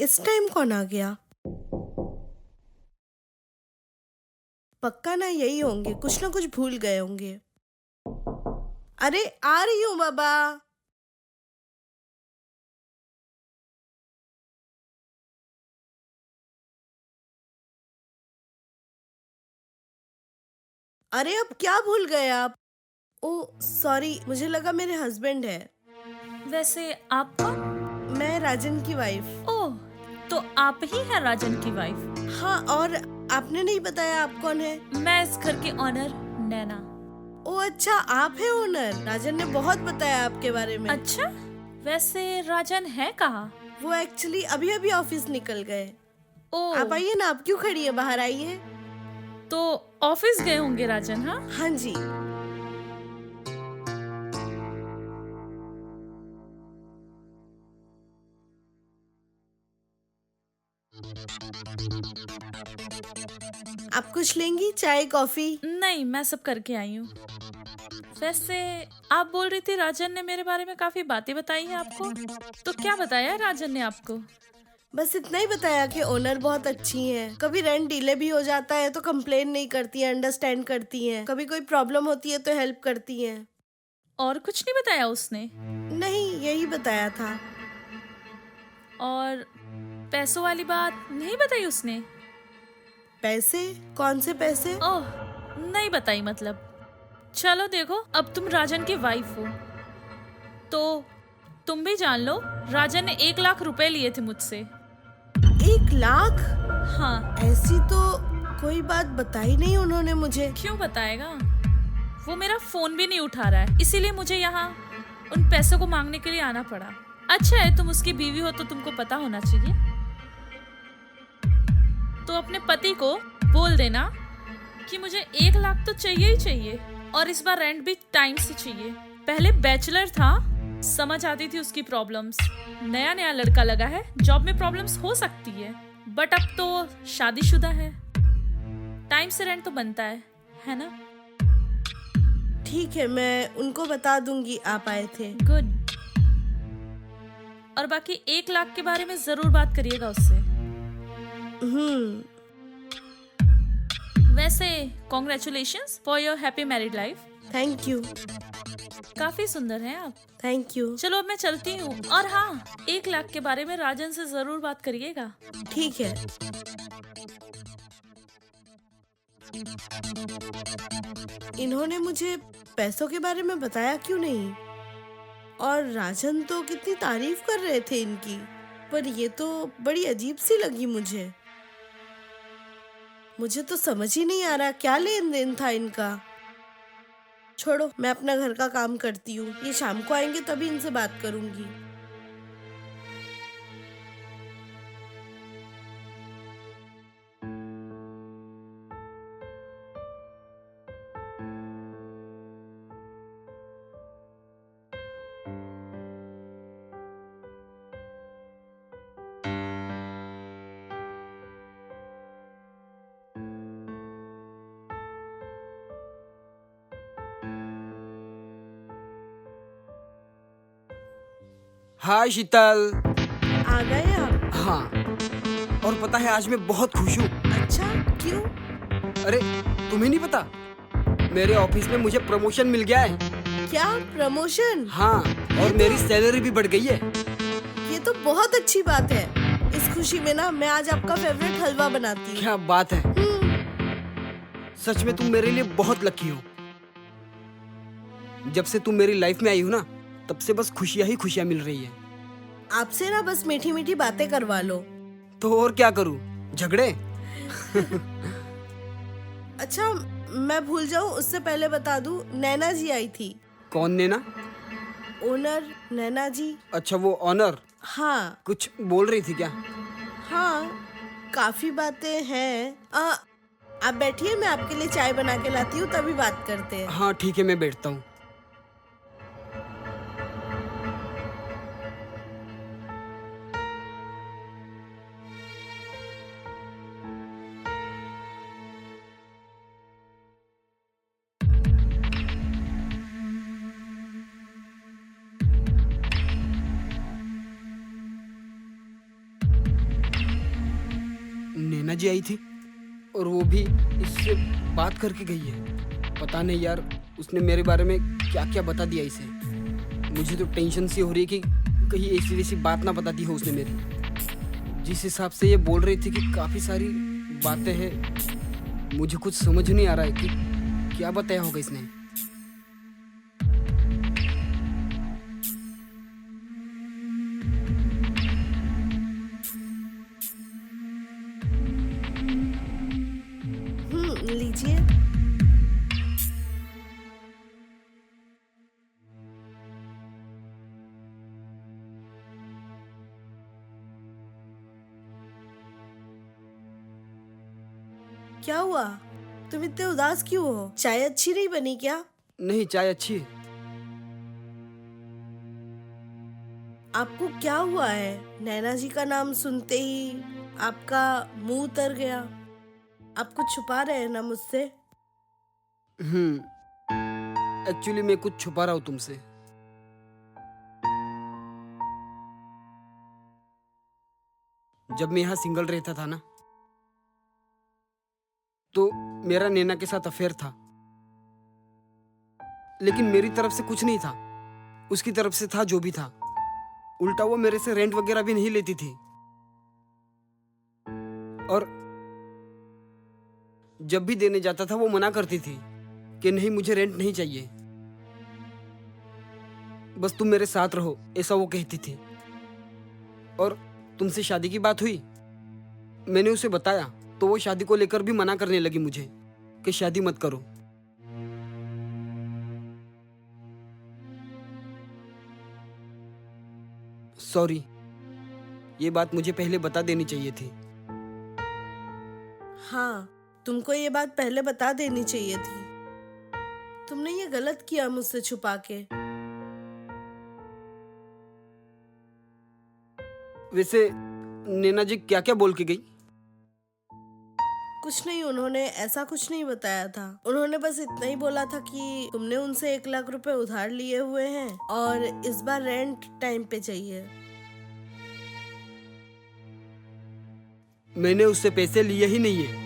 इस टाइम कौन आ गया? पक्का ना यही होंगे, कुछ ना कुछ भूल गए होंगे। अरे आ रही हूँ बाबा। अरे अब क्या भूल गए आप? ओ सॉरी, मुझे लगा मेरे हस्बैंड है। वैसे आप कौन? मैं राजन की वाइफ। ओह, तो आप ही हैं राजन की वाइफ। हाँ, और आपने नहीं बताया आप कौन है? मैं इस घर की ऑनर नैना। ओ अच्छा, आप है ओनर। राजन ने बहुत बताया आपके बारे में। अच्छा, वैसे राजन है कहाँ? वो एक्चुअली अभी अभी ऑफिस निकल गए। ओह, आप आइए ना, आप क्यों खड़ी है, बाहर आइए। तो ऑफिस गए होंगे राजन। हाँ, हाँ जी। आप कुछ लेंगी, चाय कॉफी? नहीं, मैं सब करके आई हूँ। वैसे आप बोल रही थी राजन ने मेरे बारे में काफी बातें बताई हैं आपको, तो क्या बताया है राजन ने आपको? बस इतना ही बताया कि ओनर बहुत अच्छी हैं। कभी रेंट डिले भी हो जाता है तो कंप्लेन नहीं करती हैं, अंडरस्टैंड करती हैं। कभी कोई प्रॉब्लम होती है तो हेल्प करती हैं। और कुछ नहीं बताया उसने? नहीं, यही बताया था। और पैसों वाली बात नहीं बताई उसने? पैसे? कौन से पैसे? ओह, नहीं बताई मतलब। चलो देखो, अब तुम राजन की वाइफ हो तो तुम भी जान लो, राजन ने 1 लाख रुपए लिए थे मुझसे। 1 लाख? हाँ। ऐसी तो कोई बात बताई नहीं उन्होंने मुझे। क्यों बताएगा? वो मेरा फोन भी नहीं उठा रहा है, इसीलिए मुझे यहाँ उन पैसों को मांगने के लिए आना पड़ा। अच्छा है, तुम उसकी बीवी हो तो तुमको पता होना चाहिए। तो अपने पति को बोल देना कि मुझे 1 लाख तो चाहिए ही चाहिए, और इस बार रेंट भी टाइम से चाहिए। पहले बैचलर था, समझ आती थी उसकी प्रॉब्लम्स। नया नया लड़का लगा है, जॉब में प्रॉब्लम्स हो सकती है, बट अब तो शादीशुदा है। टाइम से रेंट तो बनता है ना? ठीक है, मैं उनको बता दूंगी आप आए थे। गुड। और बाकी 1 लाख के बारे में जरूर बात करिएगा उससे। वैसे congratulations for your happy married life. Thank you. काफी सुंदर हैं आप। Thank you. चलो अब मैं चलती हूँ, और हाँ, 1 लाख के बारे में राजन से जरूर बात करिएगा। ठीक है। इन्होंने मुझे पैसों के बारे में बताया क्यों नहीं? और राजन तो कितनी तारीफ कर रहे थे इनकी, पर ये तो बड़ी अजीब सी लगी मुझे। मुझे तो समझ ही नहीं आ रहा क्या लेन देन था इनका। छोड़ो, मैं अपना घर का काम करती हूँ। ये शाम को आएंगे तभी इनसे बात करूंगी। हाय शीतल। आ गए आप? हाँ, और पता है आज मैं बहुत खुश हूँ। अच्छा, क्यों? अरे तुम्हें नहीं पता, मेरे ऑफिस में मुझे प्रमोशन मिल गया है। क्या प्रमोशन? हाँ, और मेरी सैलरी भी बढ़ गई है। ये तो बहुत अच्छी बात है। इस खुशी में ना मैं आज आपका फेवरेट हलवा बनाती हूँ। क्या बात है, सच में तुम मेरे लिए बहुत लकी हो। जब से तुम मेरी लाइफ में आई हो ना, तब से बस खुशियाँ ही खुशियाँ मिल रही है। आपसे ना बस मीठी मीठी बातें करवा लो। तो और क्या करूँ, झगड़े? अच्छा, मैं भूल जाऊं उससे पहले बता दूं, नैना जी आई थी। कौन नैना? ओनर नैना जी। अच्छा, वो ऑनर। हाँ। कुछ बोल रही थी क्या? हाँ, काफी बातें हैं। आप बैठिए, मैं आपके लिए चाय बना के लाती हूँ, तभी बात करते हैं। हाँ ठीक है, मैं बैठता हूँ। नैना जी आई थी और वो भी इससे बात करके गई है। पता नहीं यार, उसने मेरे बारे में क्या क्या बता दिया इसे। मुझे तो टेंशन सी हो रही है कि कहीं ऐसी वैसी बात ना बता दी हो उसने मेरी। जिस हिसाब से ये बोल रही थी कि काफ़ी सारी बातें हैं, मुझे कुछ समझ नहीं आ रहा है कि क्या बताया होगा इसने। लीजिए। क्या हुआ? तुम इतने उदास क्यों हो? चाय अच्छी नहीं बनी क्या? नहीं, चाय अच्छी है। आपको क्या हुआ है? नैना जी का नाम सुनते ही आपका मुंह उतर गया। आप कुछ छुपा रहे हैं ना मुझसे? एक्चुअली मैं कुछ छुपा रहा हूँ तुमसे। जब मैं यहाँ सिंगल रहता था ना, तो मेरा नैना के साथ अफेयर था। लेकिन मेरी तरफ से कुछ नहीं था, उसकी तरफ से था जो भी था। उल्टा वो मेरे से रेंट वगैरह भी नहीं लेती थी। और जब भी देने जाता था वो मना करती थी कि नहीं, मुझे रेंट नहीं चाहिए, बस तुम मेरे साथ रहो, ऐसा वो कहती थी। और तुमसे शादी की बात हुई, मैंने उसे बताया तो वो शादी को लेकर भी मना करने लगी मुझे कि शादी मत करो। सॉरी, ये बात मुझे पहले बता देनी चाहिए थी। हाँ, तुमको ये बात पहले बता देनी चाहिए थी। तुमने ये गलत किया मुझसे छुपा के। वैसे नैना जी क्या क्या बोल के गई? कुछ नहीं, उन्होंने ऐसा कुछ नहीं बताया था। उन्होंने बस इतना ही बोला था कि तुमने उनसे 1 लाख रुपए उधार लिए हुए हैं और इस बार रेंट टाइम पे चाहिए। मैंने उससे पैसे लिए ही नहीं है।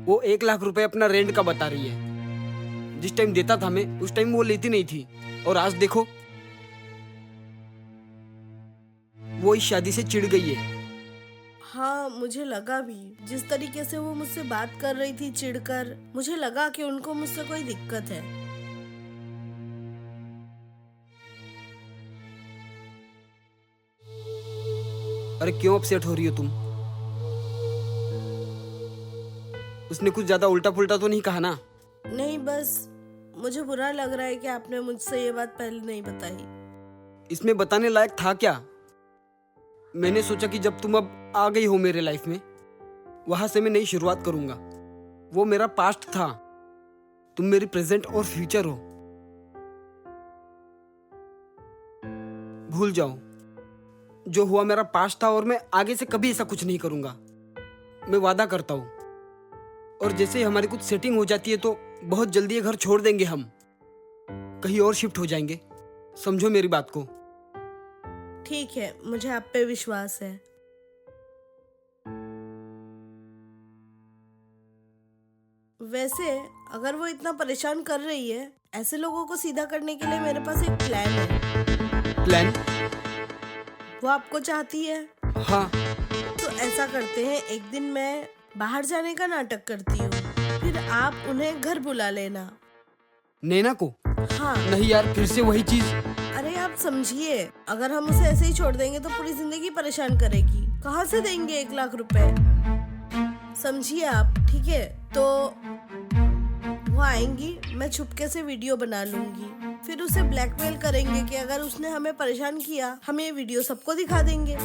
वो 1 लाख रुपए अपना रेंट का बता रही है। जिस टाइम देता था मैं, उस टाइम वो लेती नहीं थी। और आज देखो, वो इस शादी से चिढ़ गई है। हाँ, मुझे लगा भी। जिस तरीके से वो मुझसे बात कर रही थी चिढ़कर, मुझे लगा कि उनको मुझसे कोई दिक्कत है। अरे क्यों अपसेट हो रही हो तुम? उसने कुछ ज्यादा उल्टा पुल्टा तो नहीं कहा ना? नहीं, बस मुझे बुरा लग रहा है कि आपने मुझसे ये बात पहले नहीं बताई। इसमें बताने लायक था क्या? मैंने सोचा कि जब तुम अब आ गई हो मेरे लाइफ में, वहां से मैं नई शुरुआत करूंगा। वो मेरा पास्ट था, तुम मेरी प्रेजेंट और फ्यूचर हो। भूल जाओ, जो हुआ मेरा पास्ट था और मैं आगे से कभी ऐसा कुछ नहीं करूंगा, मैं वादा करता हूं। और जैसे ही हमारी कुछ सेटिंग हो जाती है तो बहुत जल्दी ये घर छोड़ देंगे, हम कहीं और शिफ्ट हो जाएंगे। समझो मेरी बात को। ठीक है, मुझे आप पे विश्वास है। वैसे अगर वो इतना परेशान कर रही है, ऐसे लोगों को सीधा करने के लिए मेरे पास एक प्लान है। प्लान? वो आपको चाहती है? हाँ। तो ऐसा करते हैं, एक दिन मैं बाहर जाने का नाटक करती हूँ, फिर आप उन्हें घर बुला लेना। नैना को? हाँ। नहीं यार, फिर से वही चीज। अरे आप समझिए, अगर हम उसे ऐसे ही छोड़ देंगे तो पूरी जिंदगी परेशान करेगी। कहाँ से देंगे 1 लाख रुपए? समझिए आप, ठीक है? तो वो आएंगी, मैं छुपके से वीडियो बना लूंगी, फिर उसे ब्लैकमेल करेंगे कि अगर उसने हमें परेशान किया, हम ये वीडियो सबको दिखा देंगे।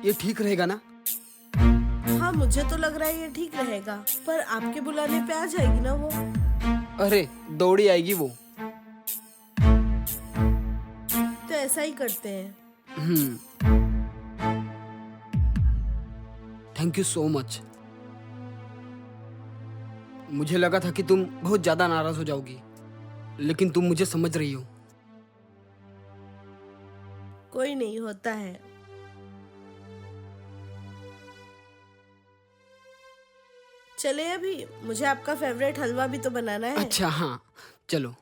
ये ठीक रहेगा ना? हाँ, मुझे तो लग रहा है ये ठीक रहेगा, पर आपके बुलाने पे आ जाएगी ना वो? अरे दौड़ी आएगी वो। तो ऐसा ही करते हैं। Thank you so much. मुझे लगा था कि तुम बहुत ज्यादा नाराज हो जाओगी, लेकिन तुम मुझे समझ रही हो। कोई नहीं, होता है। चले अभी, मुझे आपका फेवरेट हलवा भी तो बनाना है। अच्छा हाँ, चलो।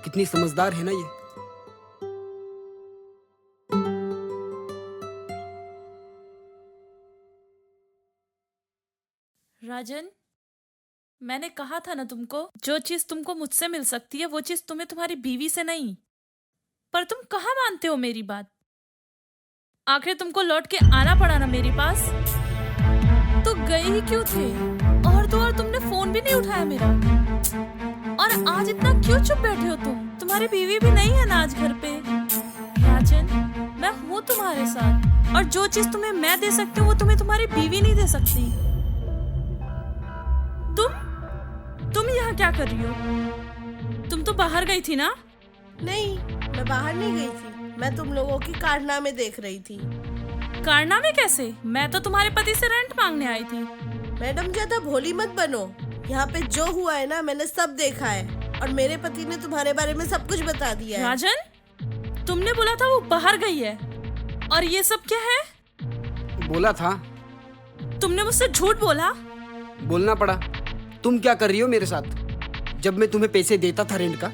कितनी समझदार है ना ये। राजन, मैंने कहा था ना तुमको, जो चीज तुमको मुझसे मिल सकती है वो चीज तुम्हें तुम्हारी बीवी से नहीं। पर तुम कहाँ मानते हो मेरी बात? आखिर तुमको लौट के आना पड़ा ना मेरे पास, तो गए ही क्यों थे? और तो और तुमने फोन भी नहीं उठाया मेरा। और आज इतना क्यों चुप बैठे हो तुम? तुम्हारी बीवी भी नहीं है ना आज घर पे। राजन, मैं हूँ तुम्हारे साथ, और जो चीज तुम्हें मैं दे सकती हूँ वो तुम्हें तुम्हारी बीवी नहीं दे सकती। तुम यहाँ क्या कर रही हो? तुम तो बाहर गई थी ना? नहीं, मैं बाहर नहीं गई थी, मैं तुम लोगों की कारनामे देख रही थी। कारनामे कैसे? मैं तो तुम्हारे पति से रेंट मांगने आई थी। मैडम, ज्यादा भोली मत बनो। यहाँ पे जो हुआ है ना, मैंने सब देखा है, और मेरे पति ने तुम्हारे बारे में सब कुछ बता दिया है। राजन, तुमने बोला था वो बाहर गई है, और ये सब क्या है? बोला था। तुमने मुझसे झूठ बोला। बोलना पड़ा। तुम क्या कर रही हो मेरे साथ? जब मैं तुम्हें पैसे देता था रेंट का,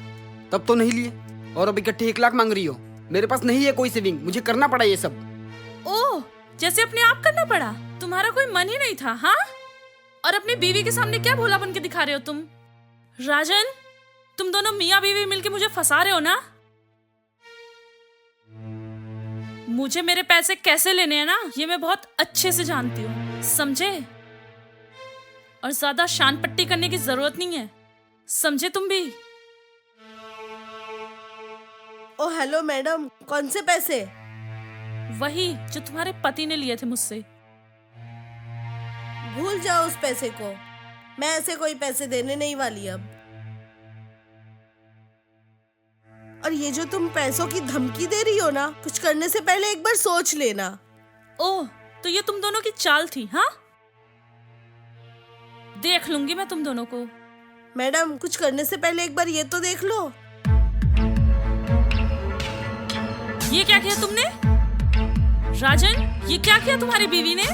तब तो नहीं लिए, और अब इकट्ठे 1 लाख मांग रही हो। मेरे पास नहीं है कोई सेविंग, मुझे करना पड़ा ये सब। ओह, जैसे अपने आप करना पड़ा। तुम्हारा कोई मन ही नहीं था, हाँ? और अपनी बीवी के सामने क्या भोला बन के दिखा रहे हो तुम? राजन, तुम दोनों मियाँ बीवी मिलके मुझे फंसा रहे हो ना? मुझे मेरे पैसे कैसे लेने हैं ना, ये मैं बहुत अच्छे से जानती हूँ, समझे? और ज्यादा शान पट्टी करने की जरूरत नहीं है, समझे तुम भी? ओ हेलो मैडम, कौन से पैसे? वही जो तुम्हारे पति ने लिए थे मुझसे। भूल जाओ उस पैसे को, मैं ऐसे कोई पैसे देने नहीं वाली अब। और ये जो तुम पैसों की धमकी दे रही हो ना, कुछ करने से पहले एक बार सोच लेना। ओह, तो ये तुम दोनों की चाल थी, हाँ? देख लूंगी मैं तुम दोनों को। मैडम, कुछ करने से पहले एक बार ये तो देख लो। ये क्या किया तुमने? राजन, ये क्या किया तुम्हारी बीवी ने?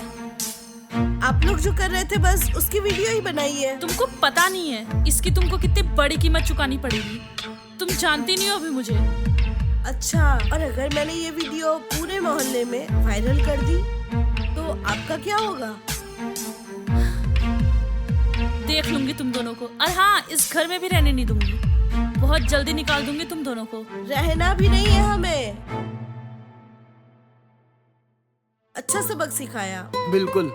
आप लोग जो कर रहे थे बस उसकी वीडियो ही बनाई है। तुमको पता नहीं है इसकी तुमको कितनी बड़ी कीमत चुकानी पड़ेगी। तुम जानती नहीं हो अभी मुझे। अच्छा, और अगर मैंने ये वीडियो पूरे मोहल्ले में वायरल कर दी तो आपका क्या होगा? देख लूंगी तुम दोनों को। और हाँ, इस घर में भी रहने नहीं दूंगी, बहुत जल्दी निकाल दूंगी तुम दोनों को। रहना भी नहीं है हमें। अच्छा सबक सिखाया। बिल्कुल,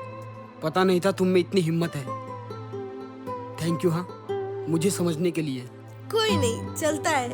पता नहीं था तुम में इतनी हिम्मत है। थैंक यू हाँ, मुझे समझने के लिए। कोई नहीं, चलता है।